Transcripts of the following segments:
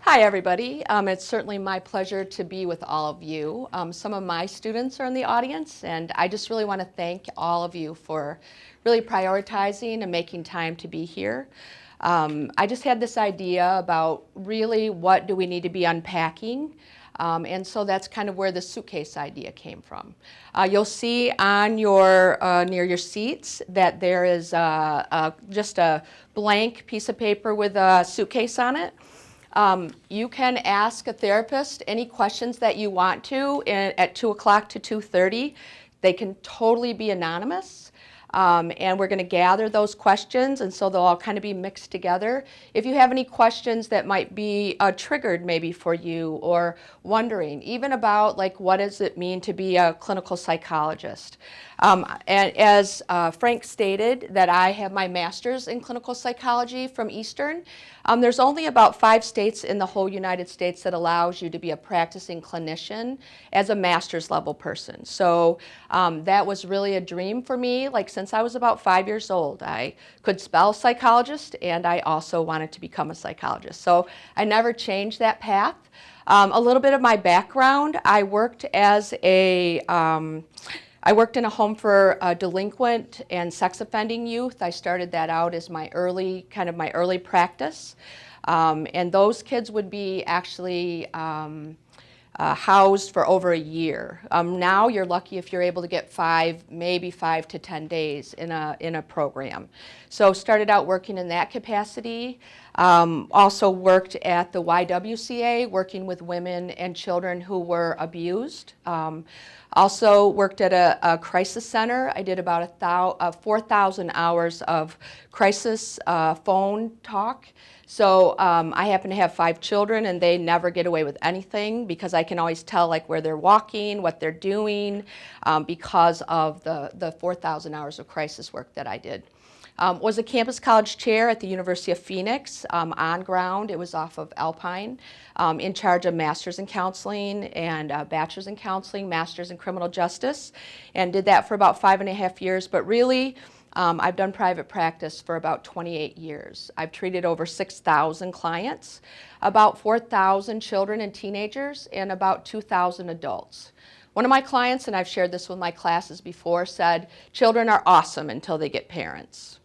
Hi, everybody. It's certainly my pleasure to be with all of you. Some of my students are in the audience, and I just really want to thank all of you for really prioritizing and making time to be here. I just had this idea about really what do we need to be unpacking. And so that's kind of where the suitcase idea came from. You'll see on your near your seats that there is just a blank piece of paper with a suitcase on it. You can ask a therapist any questions that you want to at 2 o'clock to 2:30. They can totally be anonymous. And we're going to gather those questions, and so they'll all kind of be mixed together. If you have any questions that might be triggered maybe for you, or wondering even about like what does it mean to be a clinical psychologist. And as Frank stated, that I have my master's in clinical psychology from Eastern. There's only about 5 states in the whole United States that allows you to be a practicing clinician as a master's level person. So that was really a dream for me. Like since I was about 5 years old, I could spell psychologist, and I also wanted to become a psychologist. So I never changed that path. A little bit of my background: I worked in a home for delinquent and sex offending youth. I started that out as my early practice. And those kids would be actually housed for over a year. Now you're lucky if you're able to get maybe 5 to 10 days in a program. So started out working in that capacity. Also worked at the YWCA, working with women and children who were abused. Also worked at a crisis center. I did about 4,000 hours of crisis phone talk. So I happen to have 5 children, and they never get away with anything because I can always tell like where they're walking, what they're doing, because of the 4,000 hours of crisis work that I did. Was a campus college chair at the University of Phoenix on ground. It was off of Alpine, in charge of masters in counseling and bachelor's in counseling, masters in criminal justice, and did that for about 5.5 years. But really, I've done private practice for about 28 years. I've treated over 6,000 clients, about 4,000 children and teenagers, and about 2,000 adults. One of my clients, and I've shared this with my classes before, said, "Children are awesome until they get parents."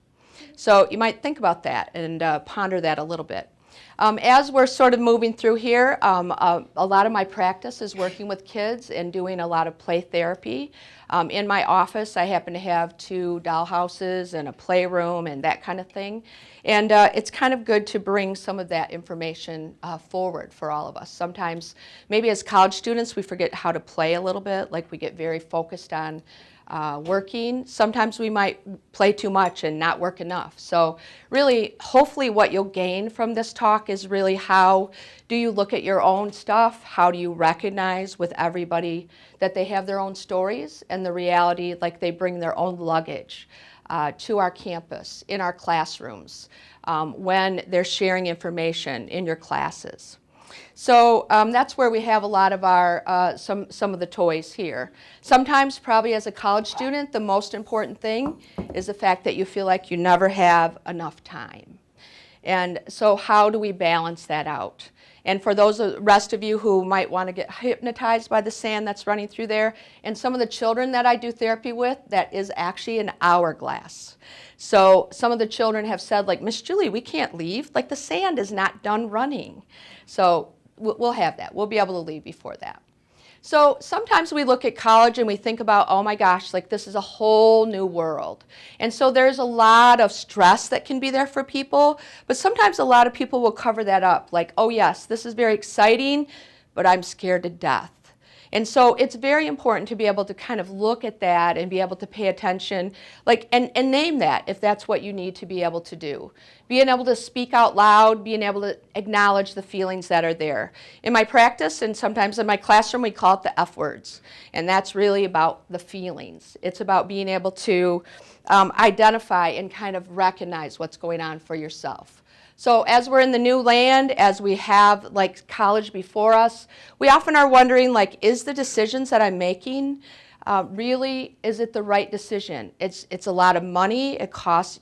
So you might think about that and ponder that a little bit. As we're sort of moving through here, a lot of my practice is working with kids and doing a lot of play therapy. In my office, I happen to have 2 dollhouses and a playroom and that kind of thing. And it's kind of good to bring some of that information forward for all of us. Sometimes, maybe as college students, we forget how to play a little bit, like we get very focused on working. Sometimes we might play too much and not work enough. So really, hopefully what you'll gain from this talk is really how do you look at your own stuff? How do you recognize with everybody that they have their own stories, and the reality like they bring their own luggage to our campus, in our classrooms, when they're sharing information in your classes. So that's where we have a lot of our, some of the toys here. Sometimes, probably as a college student, the most important thing is the fact that you feel like you never have enough time. And so how do we balance that out? And for those rest of you who might want to get hypnotized by the sand that's running through there, and some of the children that I do therapy with, that is actually an hourglass. So some of the children have said, like, "Miss Julie, we can't leave. Like, the sand is not done running." So we'll have that. We'll be able to leave before that. So sometimes we look at college and we think about, oh my gosh, like this is a whole new world. And so there's a lot of stress that can be there for people, but sometimes a lot of people will cover that up. Like, oh yes, this is very exciting, but I'm scared to death. And so it's very important to be able to kind of look at that and be able to pay attention, like, and name that if that's what you need to be able to do. Being able to speak out loud, being able to acknowledge the feelings that are there. In my practice and sometimes in my classroom, we call it the F words. And that's really about the feelings. It's about being able to identify and kind of recognize what's going on for yourself. So as we're in the new land, as we have like college before us, we often are wondering, like, is the decisions that I'm making, really, is it the right decision? It's a lot of money. It costs,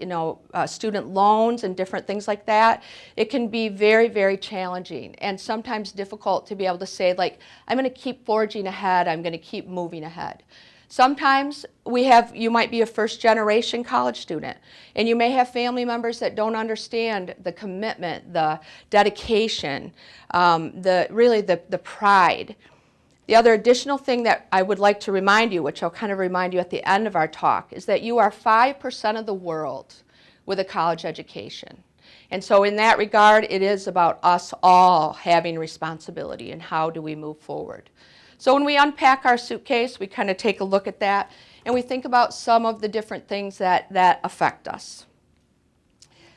student loans and different things like that. It can be very, very challenging and sometimes difficult to be able to say, like, I'm going to keep forging ahead. I'm going to keep moving ahead. Sometimes you might be a first-generation college student, and you may have family members that don't understand the commitment, the dedication, the pride. The other additional thing that I would like to remind you, which I'll kind of remind you at the end of our talk, is that you are 5% of the world with a college education. And so in that regard, it is about us all having responsibility and how do we move forward. So when we unpack our suitcase, we kind of take a look at that, and we think about some of the different things that affect us.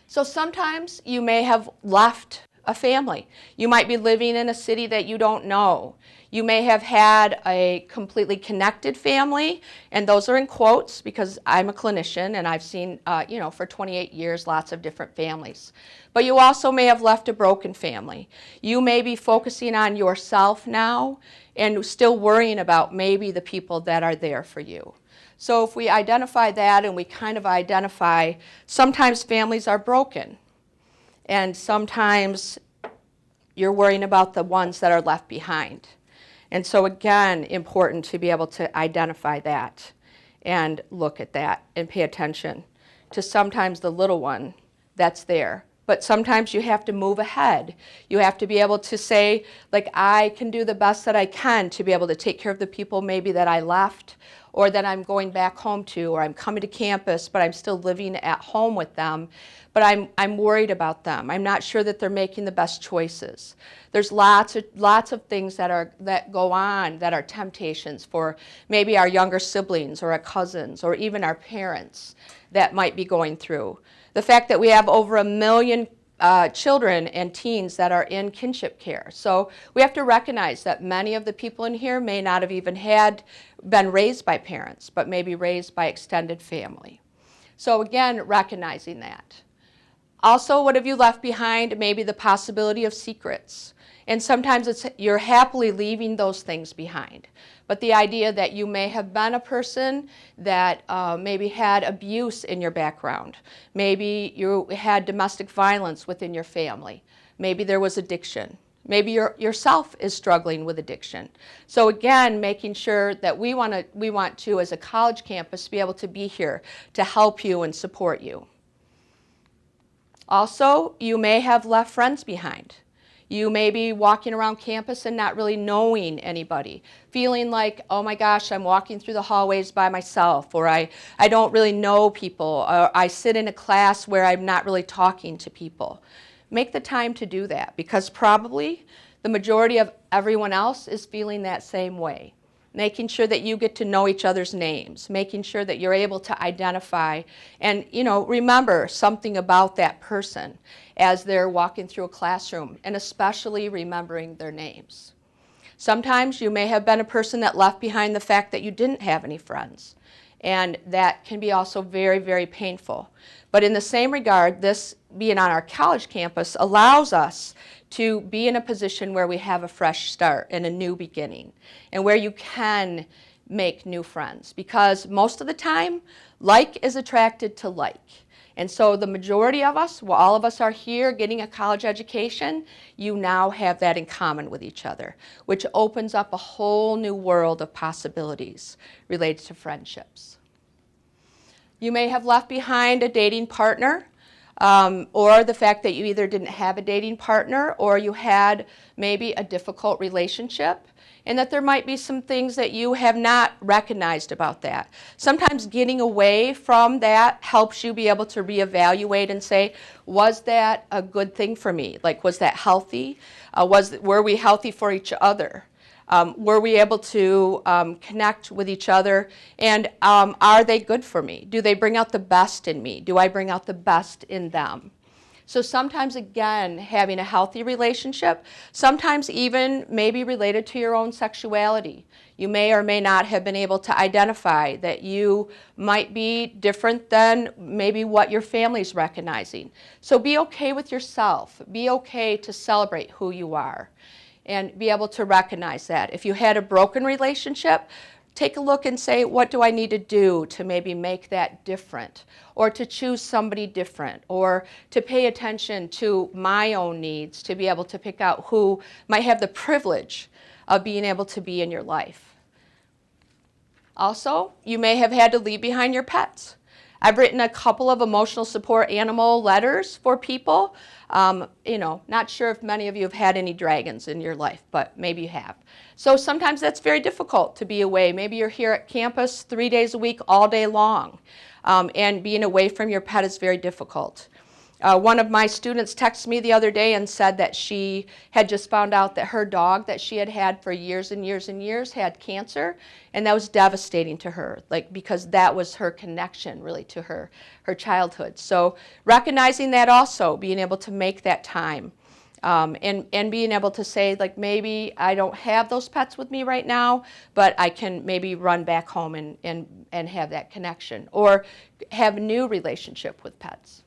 So sometimes you may have left a family. You might be living in a city that you don't know. You may have had a completely connected family, and those are in quotes because I'm a clinician and I've seen, for 28 years, lots of different families. But you also may have left a broken family. You may be focusing on yourself now and still worrying about maybe the people that are there for you. So if we identify that and we kind of identify, sometimes families are broken, and sometimes you're worrying about the ones that are left behind. And so again, important to be able to identify that and look at that and pay attention to sometimes the little one that's there. But sometimes you have to move ahead. You have to be able to say, like, I can do the best that I can to be able to take care of the people maybe that I left or that I'm going back home to, or I'm coming to campus, but I'm still living at home with them. But I'm worried about them. I'm not sure that they're making the best choices. There's lots of things that go on that are temptations for maybe our younger siblings or our cousins or even our parents that might be going through. The fact that we have over 1 million children and teens that are in kinship care. So we have to recognize that many of the people in here may not have even been raised by parents, but maybe raised by extended family. So again, recognizing that. Also, what have you left behind? Maybe the possibility of secrets. And sometimes you're happily leaving those things behind. But the idea that you may have been a person that maybe had abuse in your background. Maybe you had domestic violence within your family. Maybe there was addiction. Maybe yourself is struggling with addiction. So again, making sure that we want to, as a college campus, be able to be here to help you and support you. Also, you may have left friends behind. You may be walking around campus and not really knowing anybody, feeling like, oh my gosh, I'm walking through the hallways by myself, or I don't really know people, or I sit in a class where I'm not really talking to people. Make the time to do that, because probably the majority of everyone else is feeling that same way. Making sure that you get to know each other's names, making sure that you're able to identify and, remember something about that person as they're walking through a classroom, and especially remembering their names. Sometimes you may have been a person that left behind the fact that you didn't have any friends, and that can be also very, very painful. But in the same regard, this being on our college campus allows us to be in a position where we have a fresh start and a new beginning, and where you can make new friends, because most of the time, like is attracted to like. And so the majority of us, well, all of us are here getting a college education, you now have that in common with each other, which opens up a whole new world of possibilities related to friendships. You may have left behind a dating partner, or the fact that you either didn't have a dating partner or you had maybe a difficult relationship, and that there might be some things that you have not recognized about that. Sometimes getting away from that helps you be able to reevaluate and say, was that a good thing for me? Like, was that healthy? Were we healthy for each other? Were we able to connect with each other? And are they good for me? Do they bring out the best in me? Do I bring out the best in them? So sometimes, again, having a healthy relationship, sometimes even maybe related to your own sexuality. You may or may not have been able to identify that you might be different than maybe what your family's recognizing. So be okay with yourself. Be okay to celebrate who you are and be able to recognize that. If you had a broken relationship, take a look and say, what do I need to do to maybe make that different, or to choose somebody different, or to pay attention to my own needs, to be able to pick out who might have the privilege of being able to be in your life. Also, you may have had to leave behind your pets. I've written a couple of emotional support animal letters for people. Not sure if many of you have had any dragons in your life, but maybe you have. So sometimes that's very difficult to be away. Maybe you're here at campus 3 days a week, all day long, and being away from your pet is very difficult. One of my students texted me the other day and said that she had just found out that her dog that she had had for years and years and years had cancer, and that was devastating to her, because that was her connection really to her childhood. So recognizing that also, being able to make that time, and being able to say, maybe I don't have those pets with me right now, but I can maybe run back home and have that connection, or have a new relationship with pets.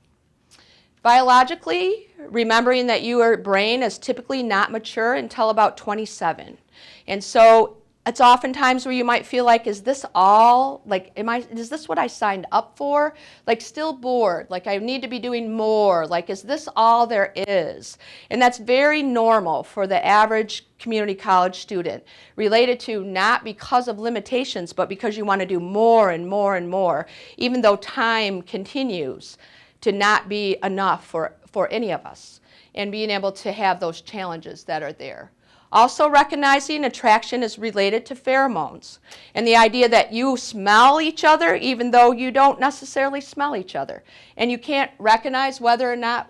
Biologically, remembering that your brain is typically not mature until about 27. And so it's oftentimes where you might feel like, is this all, is this what I signed up for? Still bored, I need to be doing more, is this all there is? And that's very normal for the average community college student, related to not because of limitations, but because you want to do more and more and more, even though time continues to not be enough for any of us, and being able to have those challenges that are there. Also recognizing attraction is related to pheromones, and the idea that you smell each other even though you don't necessarily smell each other. And you can't recognize whether or not,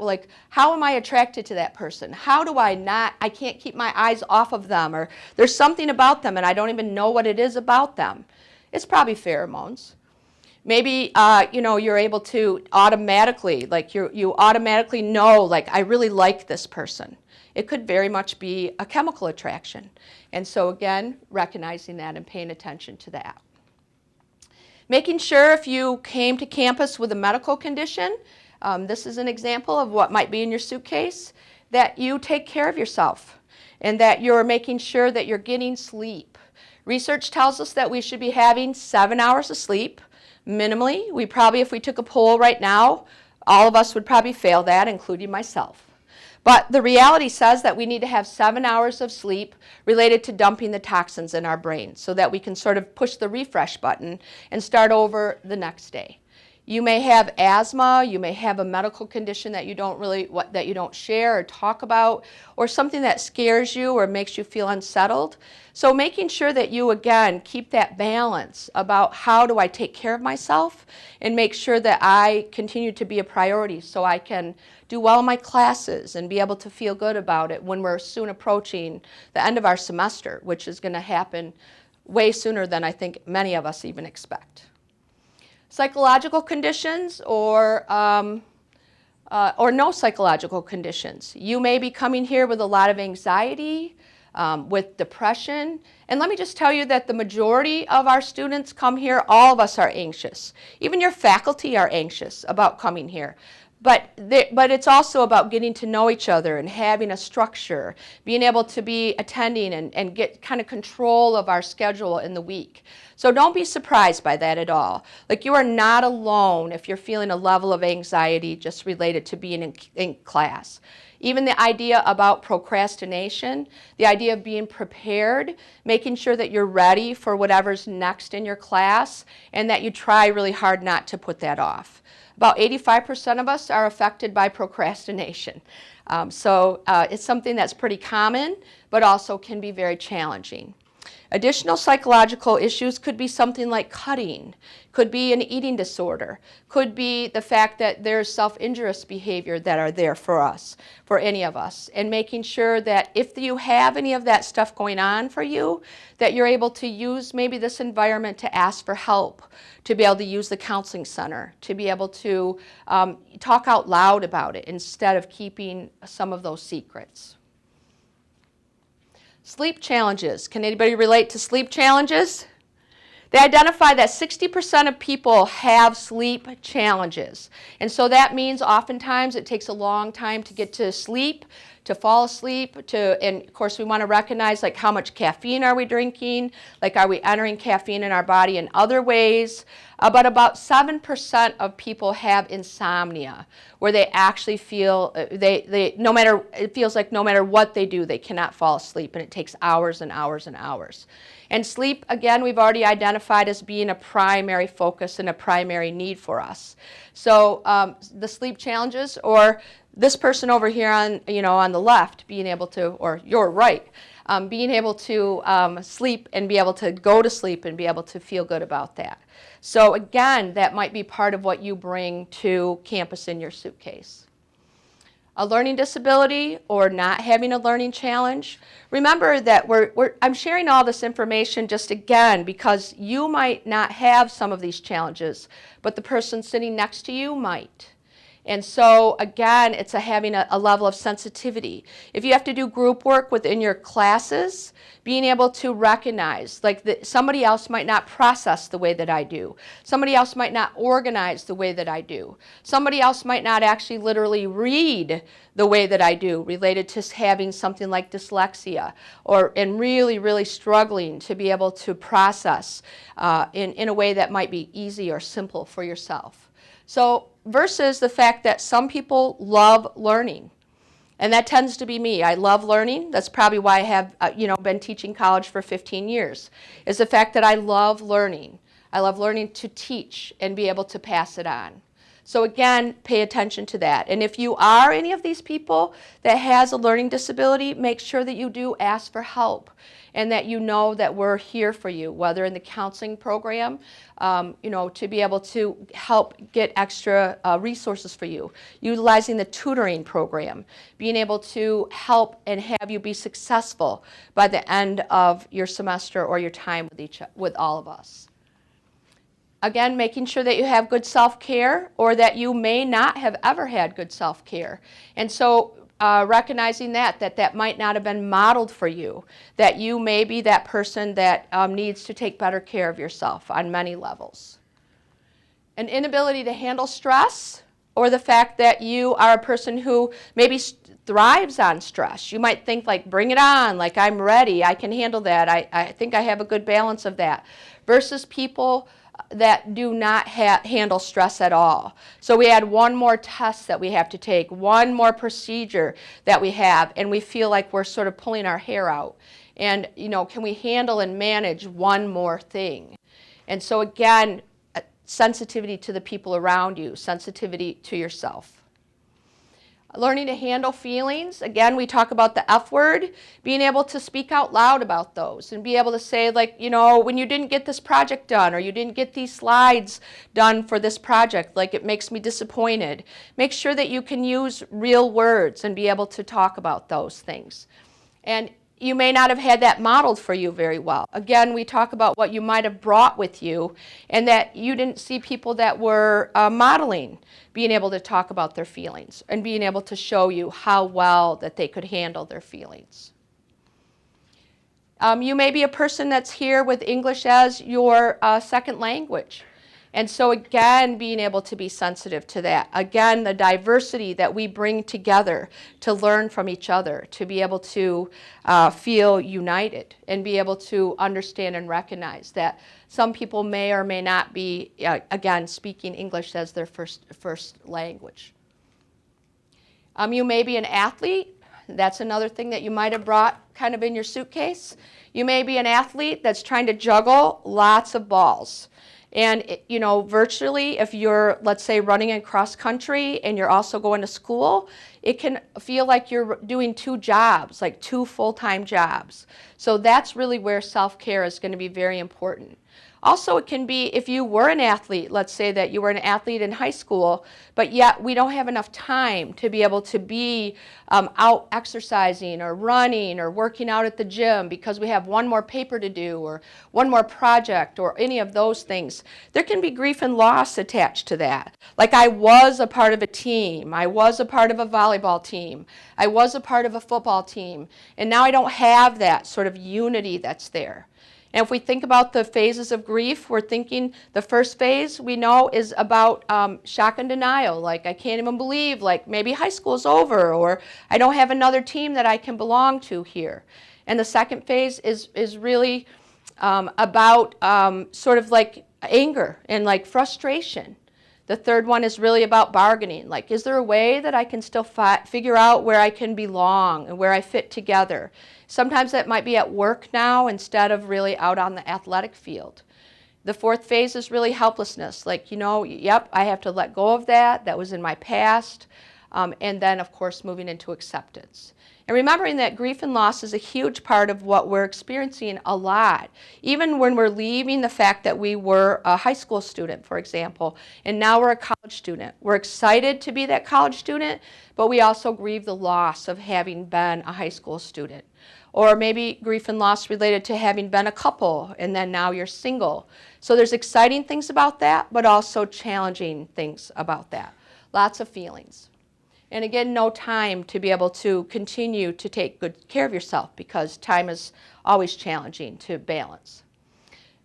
how am I attracted to that person? How do I can't keep my eyes off of them, or there's something about them and I don't even know what it is about them. It's probably pheromones. Maybe, you're able to automatically, you automatically know, I really like this person. It could very much be a chemical attraction. And so again, recognizing that and paying attention to that. Making sure if you came to campus with a medical condition, this is an example of what might be in your suitcase, that you take care of yourself and that you're making sure that you're getting sleep. Research tells us that we should be having 7 hours of sleep. Minimally. If we took a poll right now, all of us would probably fail that, including myself. But the reality says that we need to have 7 hours of sleep related to dumping the toxins in our brain so that we can sort of push the refresh button and start over the next day. You may have asthma, you may have a medical condition that you don't share or talk about, or something that scares you or makes you feel unsettled. So making sure that you, again, keep that balance about how do I take care of myself and make sure that I continue to be a priority so I can do well in my classes and be able to feel good about it when we're soon approaching the end of our semester, which is going to happen way sooner than I think many of us even expect. Psychological conditions or no psychological conditions. You may be coming here with a lot of anxiety, with depression. And let me just tell you that the majority of our students come here, all of us are anxious. Even your faculty are anxious about coming here. But it's also about getting to know each other and having a structure, being able to be attending and get kind of control of our schedule in the week. So don't be surprised by that at all. You are not alone if you're feeling a level of anxiety just related to being in class. Even the idea about procrastination, the idea of being prepared, making sure that you're ready for whatever's next in your class and that you try really hard not to put that off. About 85% of us are affected by procrastination. So it's something that's pretty common, but also can be very challenging. Additional psychological issues could be something like cutting, could be an eating disorder, could be the fact that there's self-injurious behavior that are there for us, for any of us, and making sure that if you have any of that stuff going on for you, that you're able to use maybe this environment to ask for help, to be able to use the counseling center, to be able to talk out loud about it instead of keeping some of those secrets. Sleep challenges. Can anybody relate to sleep challenges? They identify that 60% of people have sleep challenges. And so that means oftentimes it takes a long time to get to sleep. to fall asleep, and of course we want to recognize like how much caffeine are we drinking, like are we entering caffeine in our body in other ways. But about 7% of people have insomnia, where they actually feel it feels like no matter what they do, they cannot fall asleep, and it takes hours and hours and hours. And sleep, again, we've already identified as being a primary focus and a primary need for us. So the sleep challenges, or this person over here on the left, being able to, or your right, being able to sleep and be able to go to sleep and be able to feel good about that. So again, that might be part of what you bring to campus in your suitcase. A learning disability or not having a learning challenge, remember that I'm sharing all this information just again because you might not have some of these challenges, but the person sitting next to you might. And so again, it's having a level of sensitivity. If you have to do group work within your classes, being able to recognize like somebody else might not process the way that I do. Somebody else might not organize the way that I do. Somebody else might not actually literally read the way that I do, related to having something like dyslexia, and really, really struggling to be able to process in a way that might be easy or simple for yourself. So versus the fact that some people love learning. And that tends to be me. I love learning. That's probably why I have been teaching college for 15 years, is the fact that I love learning. I love learning to teach and be able to pass it on. So again, pay attention to that. And if you are any of these people that has a learning disability, make sure that you do ask for help and that you know that we're here for you, whether in the counseling program, to be able to help get extra resources for you, utilizing the tutoring program, being able to help and have you be successful by the end of your semester or your time with all of us. Again, making sure that you have good self-care, or that you may not have ever had good self-care. And so recognizing that might not have been modeled for you, that you may be that person that needs to take better care of yourself on many levels. An inability to handle stress, or the fact that you are a person who maybe thrives on stress. You might think like, bring it on, like I'm ready, I can handle that, I think I have a good balance of that, versus people that do not handle stress at all. So we had one more test that we have to take, one more procedure that we have, and we feel like we're sort of pulling our hair out. And, can we handle and manage one more thing? And so again, sensitivity to the people around you, sensitivity to yourself. Learning to handle feelings. Again, we talk about the F word, being able to speak out loud about those and be able to say, like, when you didn't get this project done, or you didn't get these slides done for this project, like, it makes me disappointed. Make sure that you can use real words and be able to talk about those things. And you may not have had that modeled for you very well. Again, we talk about what you might have brought with you, and that you didn't see people that were modeling, being able to talk about their feelings and being able to show you how well that they could handle their feelings. You may be a person that's here with English as your second language. And so again, being able to be sensitive to that. Again, the diversity that we bring together to learn from each other, to be able to feel united and be able to understand and recognize that some people may or may not be, again, speaking English as their first language. You may be an athlete. That's another thing that you might have brought kind of in your suitcase. You may be an athlete that's trying to juggle lots of balls. And, virtually, if you're, let's say, running in cross country and you're also going to school, it can feel like you're doing two jobs, like two full-time jobs. So that's really where self-care is going to be very important. Also, it can be if you were an athlete, let's say that you were an athlete in high school, but yet we don't have enough time to be able to be out exercising or running or working out at the gym because we have one more paper to do or one more project or any of those things. There can be grief and loss attached to that. Like, I was a part of a team, I was a part of a volleyball team, I was a part of a football team, and now I don't have that sort of unity that's there. And if we think about the phases of grief, we're thinking the first phase we know is about shock and denial, like I can't even believe, like maybe high school's over, or I don't have another team that I can belong to here. And the second phase is really about sort of like anger and like frustration. The third one is really about bargaining. Like, is there a way that I can still figure out where I can belong and where I fit together? Sometimes that might be at work now instead of really out on the athletic field. The fourth phase is really helplessness. Like, you know, yep, I have to let go of that. That was in my past. And then, of course, moving into acceptance. And remembering that grief and loss is a huge part of what we're experiencing a lot. Even when we're leaving the fact that we were a high school student, for example, and now we're a college student. We're excited to be that college student, but we also grieve the loss of having been a high school student. Or maybe grief and loss related to having been a couple and then now you're single. So there's exciting things about that, but also challenging things about that. Lots of feelings. And again, no time to be able to continue to take good care of yourself because time is always challenging to balance.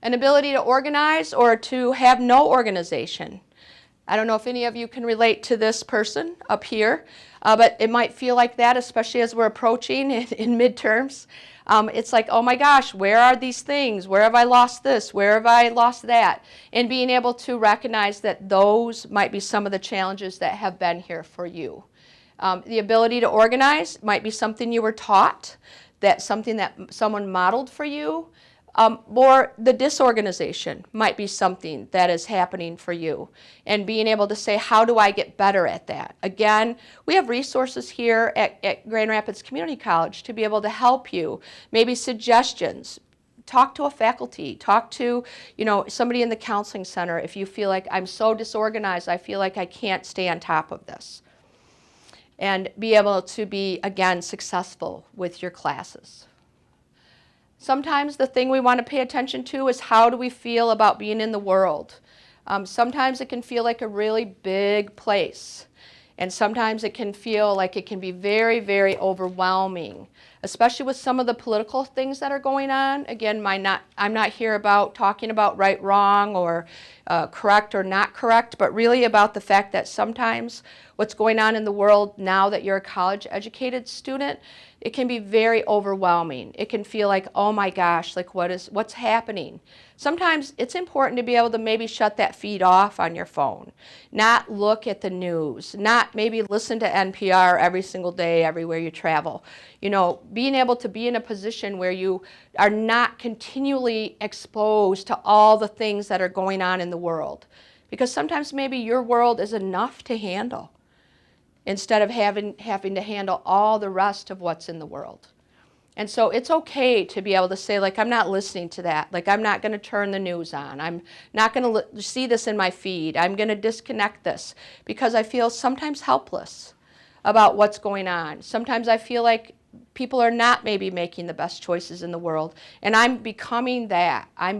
An ability to organize or to have no organization. I don't know if any of you can relate to this person up here, but it might feel like that, especially as we're approaching in midterms. It's like, oh my gosh, where are these things? Where have I lost this? Where have I lost that? And being able to recognize that those might be some of the challenges that have been here for you. The ability to organize might be something you were taught, that something that someone modeled for you, or the disorganization might be something that is happening for you. And being able to say, how do I get better at that? Again, we have resources here at Grand Rapids Community College to be able to help you. Maybe suggestions. Talk to a faculty, talk to, you know, somebody in the counseling center if you feel like I'm so disorganized, I feel like I can't stay on top of this. And be able to be, again, successful with your classes. Sometimes the thing we want to pay attention to is how do we feel about being in the world. Sometimes it can feel like a really big place. And sometimes it can feel like it can be very, very overwhelming, especially with some of the political things that are going on. Again, I'm not here about talking about right, wrong, or correct or not correct, but really about the fact that sometimes what's going on in the world now that you're a college-educated student, it can be very overwhelming. It can feel like, oh my gosh, like what's happening? Sometimes it's important to be able to maybe shut that feed off on your phone, not look at the news, not maybe listen to NPR every single day everywhere you travel. You know, being able to be in a position where you are not continually exposed to all the things that are going on in the world. Because sometimes maybe your world is enough to handle, instead of having to handle all the rest of what's in the world. And so it's okay to be able to say, like, I'm not listening to that. Like, I'm not going to turn the news on. I'm not going to see this in my feed. I'm going to disconnect this because I feel sometimes helpless about what's going on. Sometimes I feel like people are not maybe making the best choices in the world. And I'm becoming that. I'm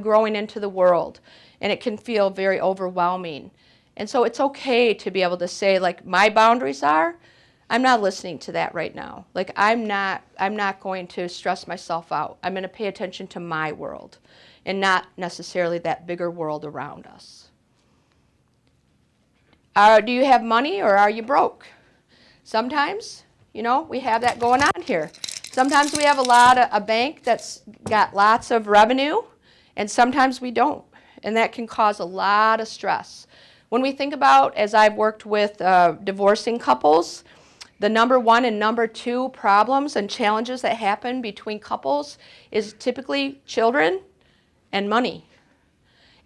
growing into the world. And it can feel very overwhelming. And so it's okay to be able to say, like, my boundaries are, I'm not listening to that right now. Like, I'm not going to stress myself out. I'm going to pay attention to my world and not necessarily that bigger world around us. Do you have money or are you broke? Sometimes, you know, we have that going on here. Sometimes we have a bank that's got lots of revenue, and sometimes we don't. And that can cause a lot of stress. When we think about, as I've worked with divorcing couples, the number one and number two problems and challenges that happen between couples is typically children and money.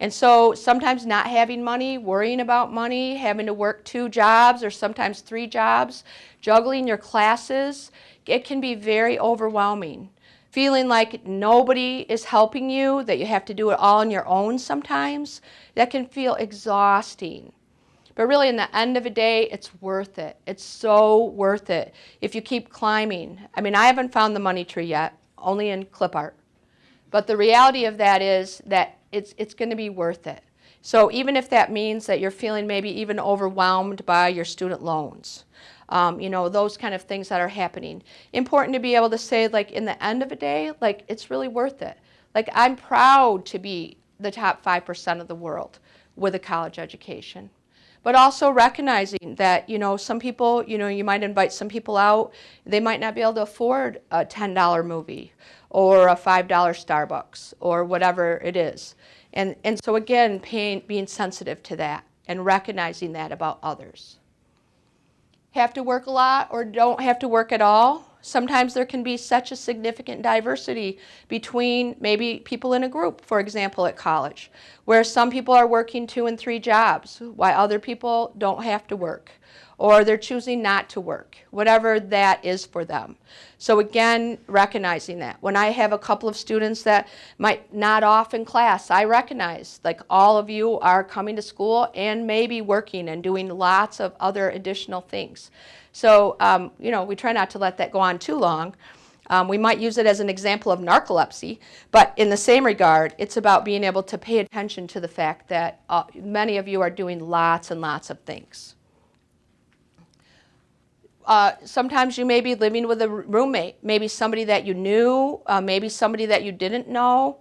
And so sometimes not having money, worrying about money, having to work 2 jobs or sometimes 3 jobs, juggling your classes, it can be very overwhelming. Feeling like nobody is helping you, that you have to do it all on your own sometimes, that can feel exhausting. But really, in the end of the day, it's worth it. It's so worth it if you keep climbing. I mean, I haven't found the money tree yet, only in clip art. But the reality of that is that it's going to be worth it. So even if that means that you're feeling maybe even overwhelmed by your student loans, you know, those kind of things that are happening. Important to be able to say, like, in the end of the day, like, it's really worth it. Like, I'm proud to be the top 5% of the world with a college education. But also recognizing that, some people, you might invite some people out, they might not be able to afford a $10 movie or a $5 Starbucks or whatever it is. And so again, being sensitive to that and recognizing that about others. Have to work a lot or don't have to work at all? Sometimes there can be such a significant diversity between maybe people in a group, for example, at college, where some people are working 2 and 3 jobs, while other people don't have to work, or they're choosing not to work, whatever that is for them. So again, recognizing that. When I have a couple of students that might not off in class, I recognize, like, all of you are coming to school and maybe working and doing lots of other additional things. So, we try not to let that go on too long. We might use it as an example of narcolepsy, but in the same regard, it's about being able to pay attention to the fact that many of you are doing lots and lots of things. Sometimes you may be living with a roommate, maybe somebody that you knew, maybe somebody that you didn't know.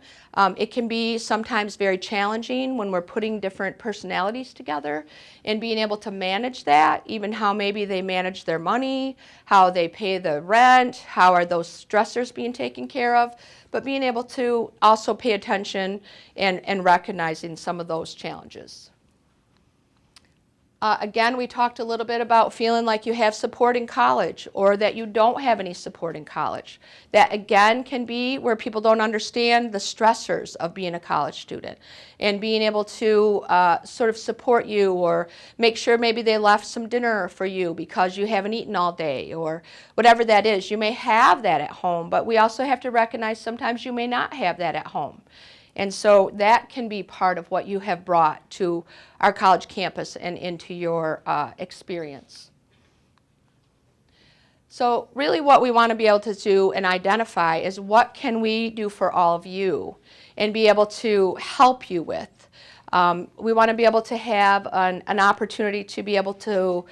It can be sometimes very challenging when we're putting different personalities together and being able to manage that, even how maybe they manage their money, how they pay the rent, how are those stressors being taken care of, but being able to also pay attention and recognizing some of those challenges. Again, we talked a little bit about feeling like you have support in college or that you don't have any support in college. That, again, can be where people don't understand the stressors of being a college student and being able to sort of support you or make sure maybe they left some dinner for you because you haven't eaten all day or whatever that is. You may have that at home, but we also have to recognize sometimes you may not have that at home. And so that can be part of what you have brought to our college campus and into your experience. So really what we want to be able to do and identify is what can we do for all of you and be able to help you with. We want to be able to have an opportunity to be able to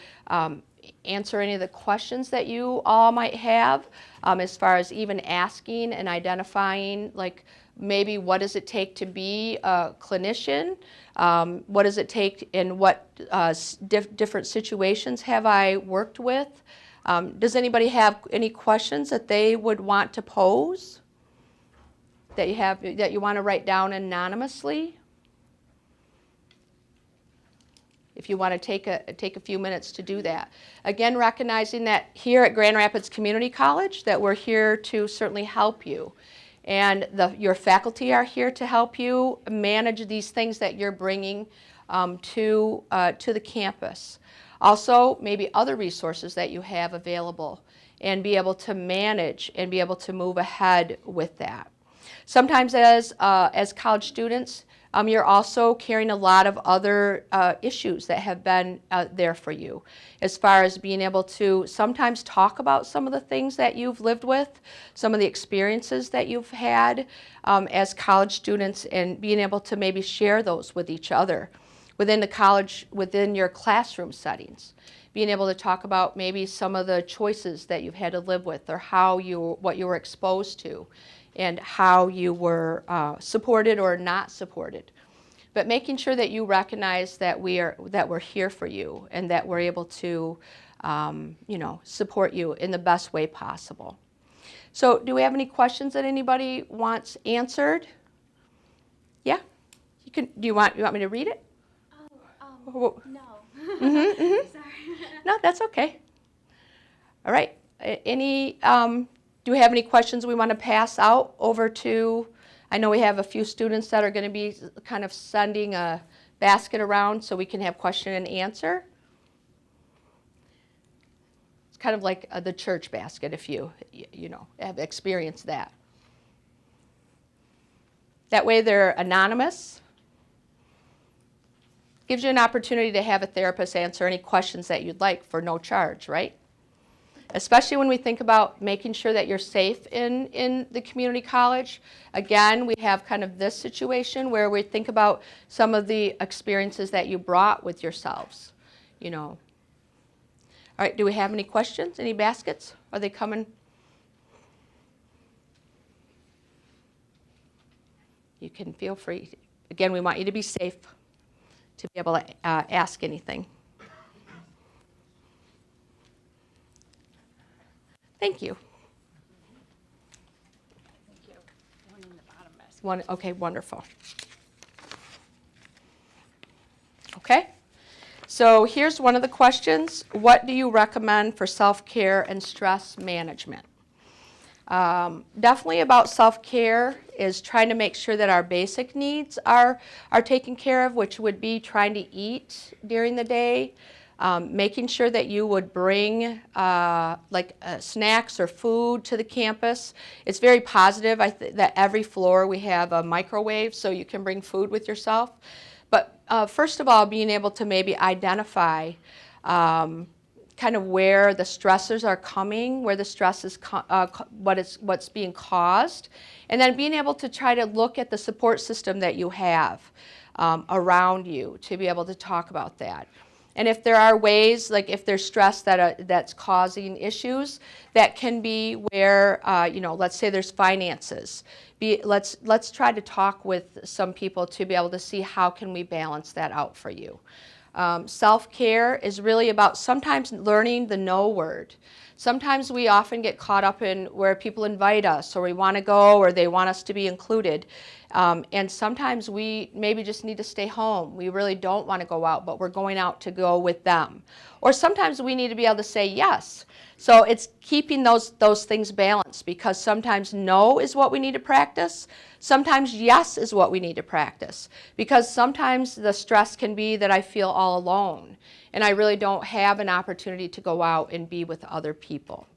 answer any of the questions that you all might have as far as even asking and identifying, like, maybe what does it take to be a clinician? What does it take in what different situations have I worked with? Does anybody have any questions that they would want to pose that you want to write down anonymously? If you want to take a few minutes to do that. Again, recognizing that here at Grand Rapids Community College that we're here to certainly help you. And your faculty are here to help you manage these things that you're bringing to the campus. Also, maybe other resources that you have available and be able to manage and be able to move ahead with that. Sometimes as college students, you're also carrying a lot of other issues that have been there for you, as far as being able to sometimes talk about some of the things that you've lived with, some of the experiences that you've had as college students, and being able to maybe share those with each other within the college, within your classroom settings. Being able to talk about maybe some of the choices that you've had to live with, or what you were exposed to, and how you were supported or not supported. But making sure that you recognize that we're here for you and that we're able to support you in the best way possible. So do we have any questions that anybody wants answered? Yeah? Do you want me to read it? No. Sorry. No, that's okay. All right. Do we have any questions we want to pass out over to? I know we have a few students that are going to be kind of sending a basket around so we can have question and answer. It's kind of like the church basket if you have experienced that. That way they're anonymous. Gives you an opportunity to have a therapist answer any questions that you'd like for no charge, right? Especially when we think about making sure that you're safe in the community college. Again, we have kind of this situation where we think about some of the experiences that you brought with yourselves, All right, do we have any questions? Any baskets? Are they coming? can feel free. Again, we want you to be safe to be able to ask anything. Thank you. Thank you. One in the bottom basket. One, okay, wonderful. Okay, so here's one of the questions. What do you recommend for self-care and stress management? Definitely about self-care is trying to make sure that our basic needs are taken care of, which would be trying to eat during the day, making sure that you would bring snacks or food to the campus. It's very positive that every floor we have a microwave so you can bring food with yourself. But first of all, being able to maybe identify kind of where the stressors are coming, where the stress is, what's being caused, and then being able to try to look at the support system that you have around you to be able to talk about that. And if there are ways, like if there's stress that's causing issues, that can be where, let's say there's finances. Let's try to talk with some people to be able to see how can we balance that out for you. Self-care is really about sometimes learning the no word. Sometimes we often get caught up in where people invite us or we want to go or they want us to be included. And sometimes we maybe just need to stay home. We really don't want to go out, but we're going out to go with them. Or sometimes we need to be able to say yes. So it's keeping those things balanced, because sometimes no is what we need to practice. Sometimes yes is what we need to practice, because sometimes the stress can be that I feel all alone and I really don't have an opportunity to go out and be with other people.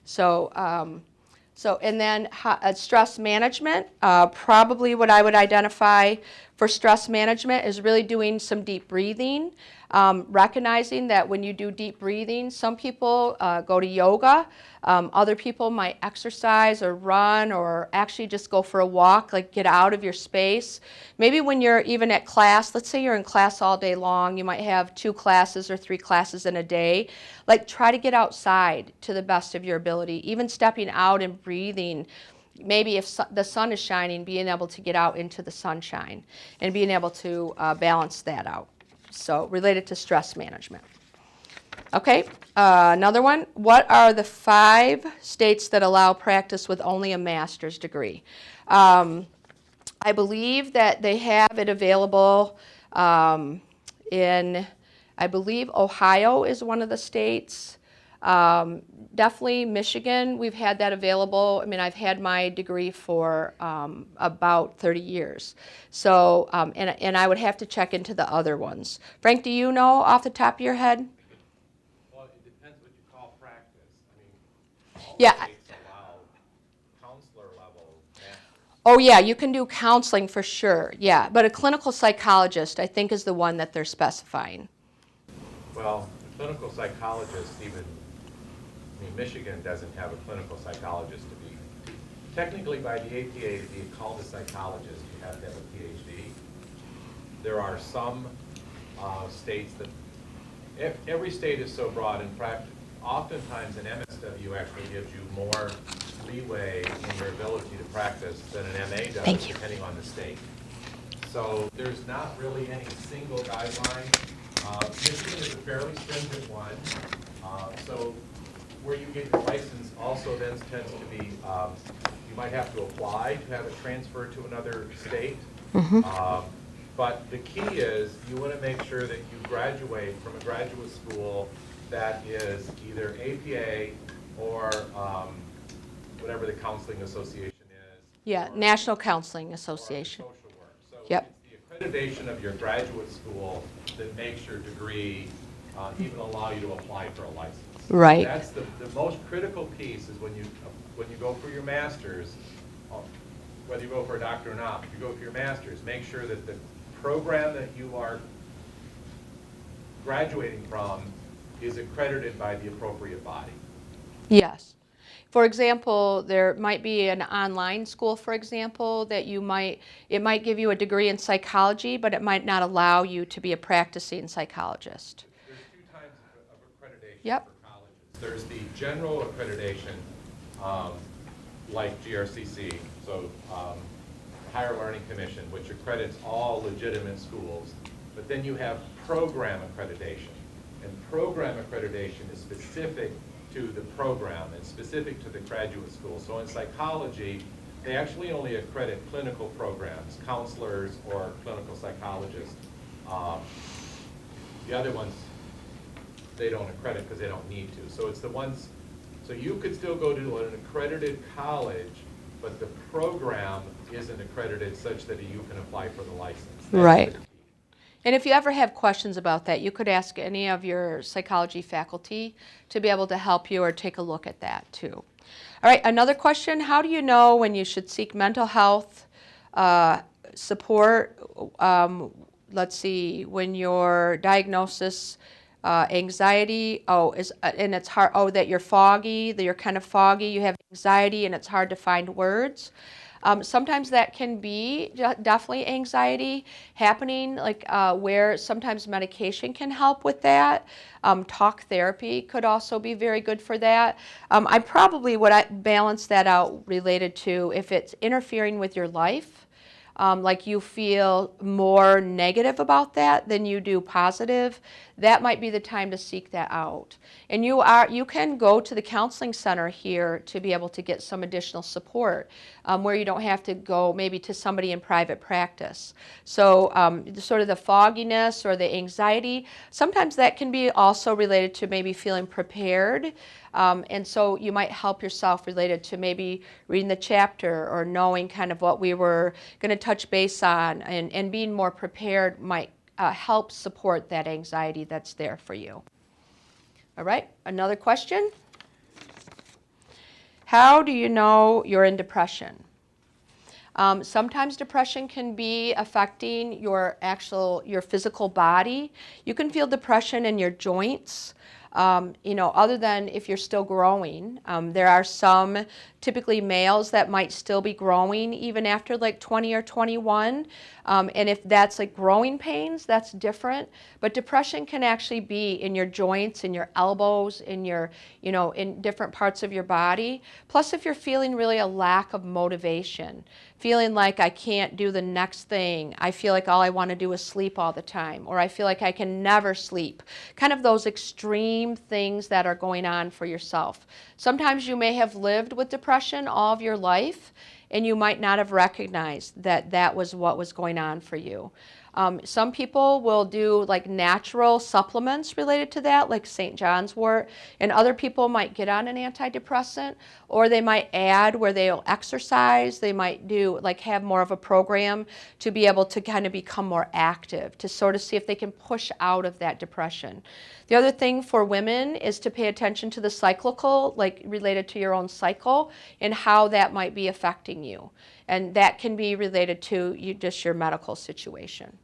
So and then stress management, probably what I would identify for stress management is really doing some deep breathing, recognizing that when you do deep breathing, some people go to yoga, other people might exercise or run or actually just go for a walk, like get out of your space. Maybe when you're even at class, let's say you're in class all day long, you might have 2 classes or 3 classes in a day, like try to get outside to the best of your ability, even stepping out and breathing. Maybe if the sun is shining, being able to get out into the sunshine and being able to balance that out. So related to stress management. Okay, another one. What are the 5 states that allow practice with only a master's degree? I believe that they have it available in, I believe Ohio is one of the states. Definitely Michigan, we've had that available. I mean, I've had my degree for about 30 years. So, and I would have to check into the other ones. Frank, do you know off the top of your head? Well, it depends what you call practice. I mean, all Yeah. states allow counselor level masters. Oh yeah, you can do counseling for sure, yeah. But a clinical psychologist, I think, is the one that they're specifying. Well, the clinical psychologist even, I mean, Michigan doesn't have a clinical psychologist to be. Technically, by the APA, to be called a psychologist, you have to have a PhD. There are some states that, every state is so broad in practice. Oftentimes, an MSW actually gives you more leeway in your ability to practice than an MA does, depending on the state. So there's not really any single guideline. Michigan is a fairly stringent one. So where you get your license also then tends to be, you might have to apply to have it transferred to another state. But the key is you want to make sure that you graduate from a graduate school that is either APA or whatever the counseling association is. Yeah, National Counseling Association. Or social work. So Yep. it's the accreditation of your graduate school that makes your degree even allow you to apply for a license. Right. That's the most critical piece is when you go for your master's, whether you go for a doctor or not, if you go for your master's, make sure that the program that you are graduating from is accredited by the appropriate body. Yes. For example, there might be an online school, for example, that it might give you a degree in psychology, but it might not allow you to be a practicing psychologist. There's 2 types of accreditation Yep. for colleges. There's the general accreditation, like GRCC, so Higher Learning Commission, which accredits all legitimate schools. But then you have program accreditation. And program accreditation is specific to the program and specific to the graduate school. So in psychology, they actually only accredit clinical programs, counselors or clinical psychologists. The other ones, they don't accredit because they don't need to. So it's the ones, so you could still go to an accredited college, but the program isn't accredited such that you can apply for the license. That's Right. the key. And if you ever have questions about that, you could ask any of your psychology faculty to be able to help you or take a look at that too. All right, another question, how do you know when you should seek mental health support? Let's see, when your diagnosis, anxiety, and it's hard, that you're foggy, that you're kind of foggy, you have anxiety and it's hard to find words. Sometimes that can be definitely anxiety happening, like where sometimes medication can help with that. Talk therapy could also be very good for that. I probably would balance that out related to if it's interfering with your life. Like you feel more negative about that than you do positive, that might be the time to seek that out. And you can go to the counseling center here to be able to get some additional support where you don't have to go maybe to somebody in private practice. So sort of the fogginess or the anxiety, sometimes that can be also related to maybe feeling prepared. And so you might help yourself related to maybe reading the chapter or knowing kind of what we were going to touch base on, and being more prepared might help support that anxiety that's there for you. All right, another question. How do you know you're in depression? Sometimes depression can be affecting your physical body. You can feel depression in your joints. Other than if you're still growing. There are some, typically males, that might still be growing even after like 20 or 21. And if that's like growing pains, that's different. But depression can actually be in your joints, in your elbows, in in different parts of your body. Plus, if you're feeling really a lack of motivation, feeling like I can't do the next thing, I feel like all I want to do is sleep all the time, or I feel like I can never sleep. Kind of those extreme things that are going on for yourself. Sometimes you may have lived with depression all of your life, and you might not have recognized that that was what was going on for you. Some people will do like natural supplements related to that, like St. John's wort, and other people might get on an antidepressant, or they might add where they'll exercise. They might do like have more of a program to be able to kind of become more active, to sort of see if they can push out of that depression. The other thing for women is to pay attention to the cyclical, like related to your own cycle, and how that might be affecting you. And that can be related to just your medical situation.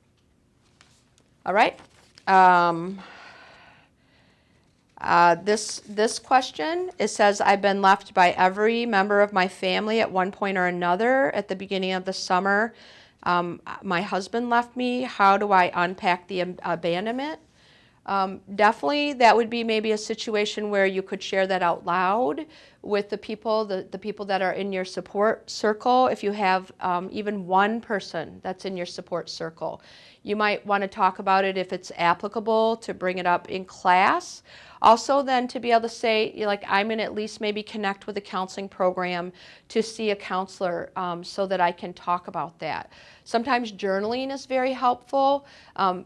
All right. This question, it says, I've been left by every member of my family at one point or another. At the beginning of the summer, my husband left me. How do I unpack the abandonment? Definitely, that would be maybe a situation where you could share that out loud with the people that are in your support circle. If you have even one person that's in your support circle, you might want to talk about it if it's applicable to bring it up in class. Also then to be able to say, like, I'm going to at least maybe connect with a counseling program to see a counselor so that I can talk about that. Sometimes journaling is very helpful.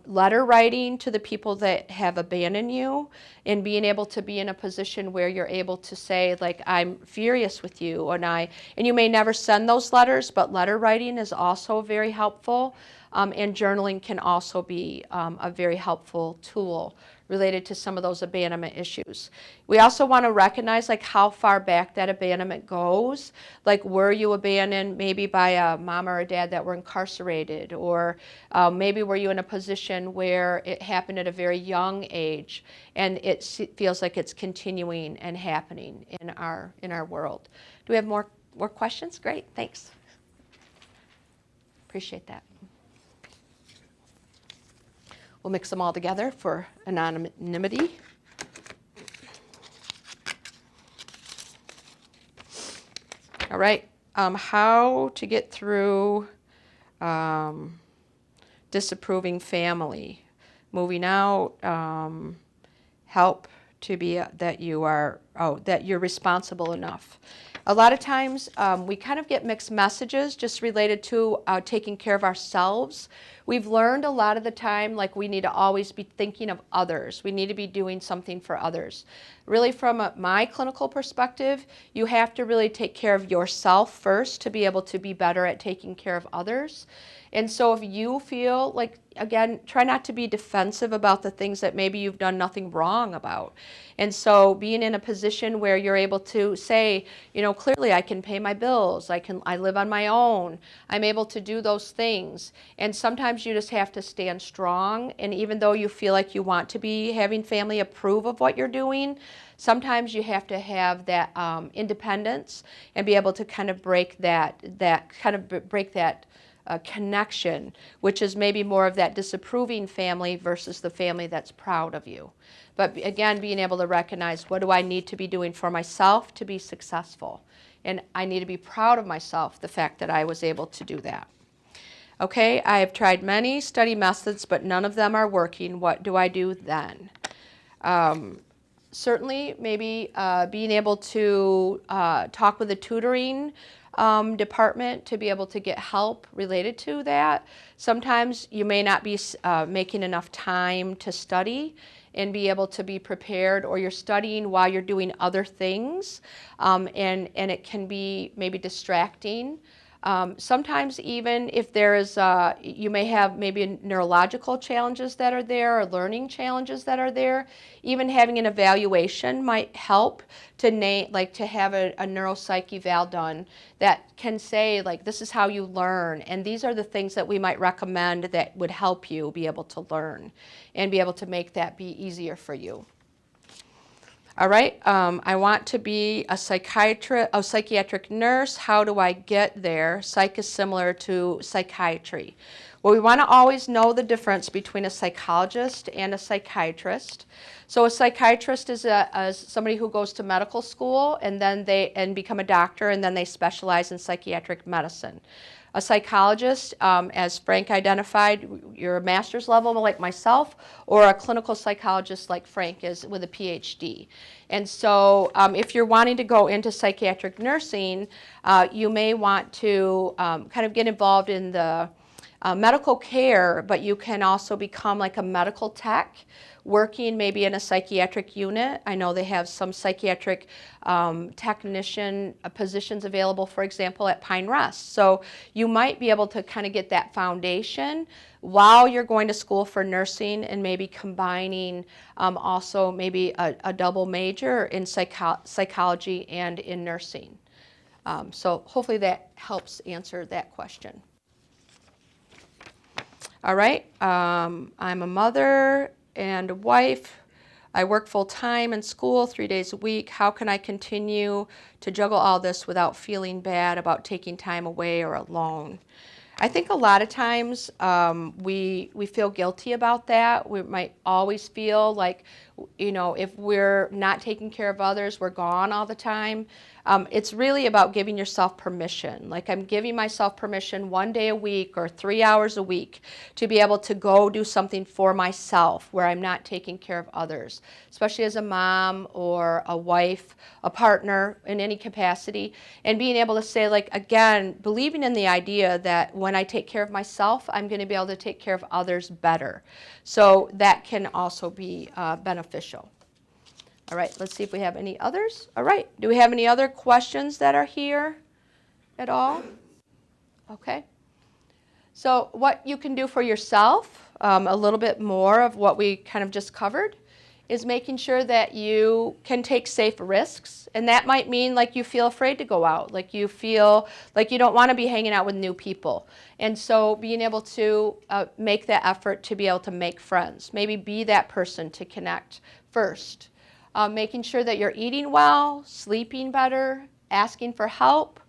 Letter writing to the people that have abandoned you, and being able to be in a position where you're able to say, like, I'm furious with you, and you may never send those letters, but letter writing is also very helpful. And journaling can also be a very helpful tool related to some of those abandonment issues. We also want to recognize like how far back that abandonment goes. Like, were you abandoned maybe by a mom or a dad that were incarcerated, or maybe were you in a position where it happened at a very young age, and it feels like it's continuing and happening in our world. Do we have more questions? Great, thanks. Appreciate that. We'll mix them all together for anonymity. All right, how to get through disapproving family, moving out, help to be that you're responsible enough. A lot of times we kind of get mixed messages just related to taking care of ourselves. We've learned a lot of the time, like, we need to always be thinking of others. We need to be doing something for others. Really, from my clinical perspective, you have to really take care of yourself first to be able to be better at taking care of others. And so if you feel like, again, try not to be defensive about the things that maybe you've done nothing wrong about. And so being in a position where you're able to say, clearly I can pay my bills, I live on my own, I'm able to do those things. And sometimes you just have to stand strong. And even though you feel like you want to be having family approve of what you're doing, sometimes you have to have that independence and be able to kind of break that connection, which is maybe more of that disapproving family versus the family that's proud of you. But again, being able to recognize, what do I need to be doing for myself to be successful? And I need to be proud of myself, the fact that I was able to do that. Okay, I have tried many study methods, but none of them are working. What do I do then? Certainly, maybe being able to talk with the tutoring department to be able to get help related to that. Sometimes you may not be making enough time to study and be able to be prepared, or you're studying while you're doing other things, and it can be maybe distracting. Sometimes even if there is, you may have maybe neurological challenges that are there, or learning challenges that are there. Even having an evaluation might help to have a neuropsych eval done that can say, like, this is how you learn, and these are the things that we might recommend that would help you be able to learn and be able to make that be easier for you. All right, I want to be a psychiatric nurse. How do I get there? Psych is similar to psychiatry. Well, we want to always know the difference between a psychologist and a psychiatrist. So a psychiatrist is somebody who goes to medical school and then become a doctor, and then they specialize in psychiatric medicine. A psychologist, as Frank identified, you're a master's level like myself, or a clinical psychologist like Frank is with a PhD. And so if you're wanting to go into psychiatric nursing, you may want to kind of get involved in the medical care, but you can also become like a medical tech, working maybe in a psychiatric unit. I know they have some psychiatric technician positions available, for example, at Pine Rest. So you might be able to kind of get that foundation while you're going to school for nursing, and maybe combining also maybe a double major in psychology and in nursing. So hopefully that helps answer that question. All right, I'm a mother and a wife. I work full-time in school 3 days a week. How can I continue to juggle all this without feeling bad about taking time away or alone? I think a lot of times we feel guilty about that. We might always feel like, if we're not taking care of others, we're gone all the time. It's really about giving yourself permission. Like, I'm giving myself permission 1 day a week or 3 hours a week to be able to go do something for myself where I'm not taking care of others, especially as a mom or a wife, a partner in any capacity. And being able to say, like, again, believing in the idea that when I take care of myself, I'm going to be able to take care of others better. So that can also be beneficial. All right, let's see if we have any others. All right, do we have any other questions that are here at all? Okay. So what you can do for yourself, a little bit more of what we kind of just covered, is making sure that you can take safe risks. And that might mean like you feel afraid to go out, like you feel like you don't want to be hanging out with new people. And so being able to make that effort to be able to make friends, maybe be that person to connect first. Making sure that you're eating well, sleeping better, asking for help,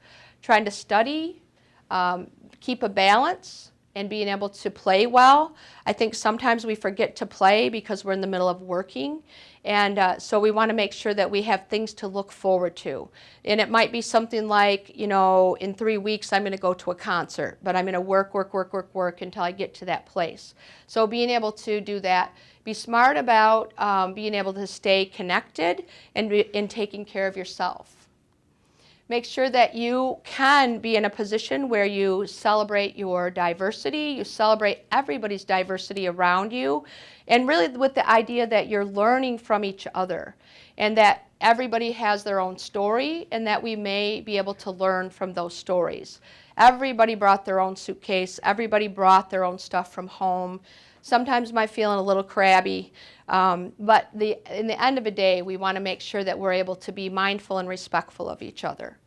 trying to study, keep a balance, and being able to play well. I think sometimes we forget to play because we're in the middle of working. And so we want to make sure that we have things to look forward to. And it might be something like, you know, in 3 weeks I'm going to go to a concert, but I'm going to work until I get to that place. So being able to do that, be smart about being able to stay connected and in taking care of yourself. Make sure that you can be in a position where you celebrate your diversity, you celebrate everybody's diversity around you, and really with the idea that you're learning from each other and that everybody has their own story and that we may be able to learn from those stories. Everybody brought their own suitcase, everybody brought their own stuff from home. Sometimes I might feel a little crabby, but in the end of the day, we want to make sure that we're able to be mindful and respectful of each other.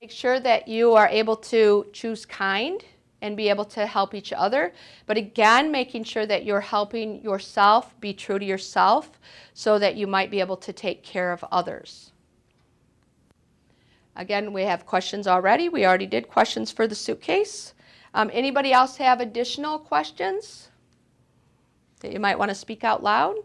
Make sure that you are able to choose kind and be able to help each other, but again, making sure that you're helping yourself, be true to yourself, so that you might be able to take care of others. Again, we have questions already. We already did questions for the suitcase. Anybody else have additional questions that you might want to speak out loud?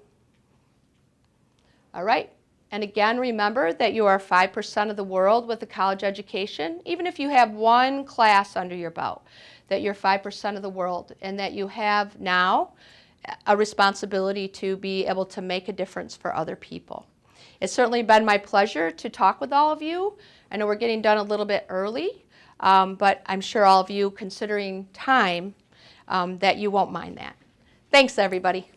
All right. And again, remember that you are 5% of the world with a college education. Even if you have one class under your belt, that you're 5% of the world and that you have now a responsibility to be able to make a difference for other people. It's certainly been my pleasure to talk with all of you. I know we're getting done a little bit early. But I'm sure all of you, considering time, that you won't mind that. Thanks, everybody.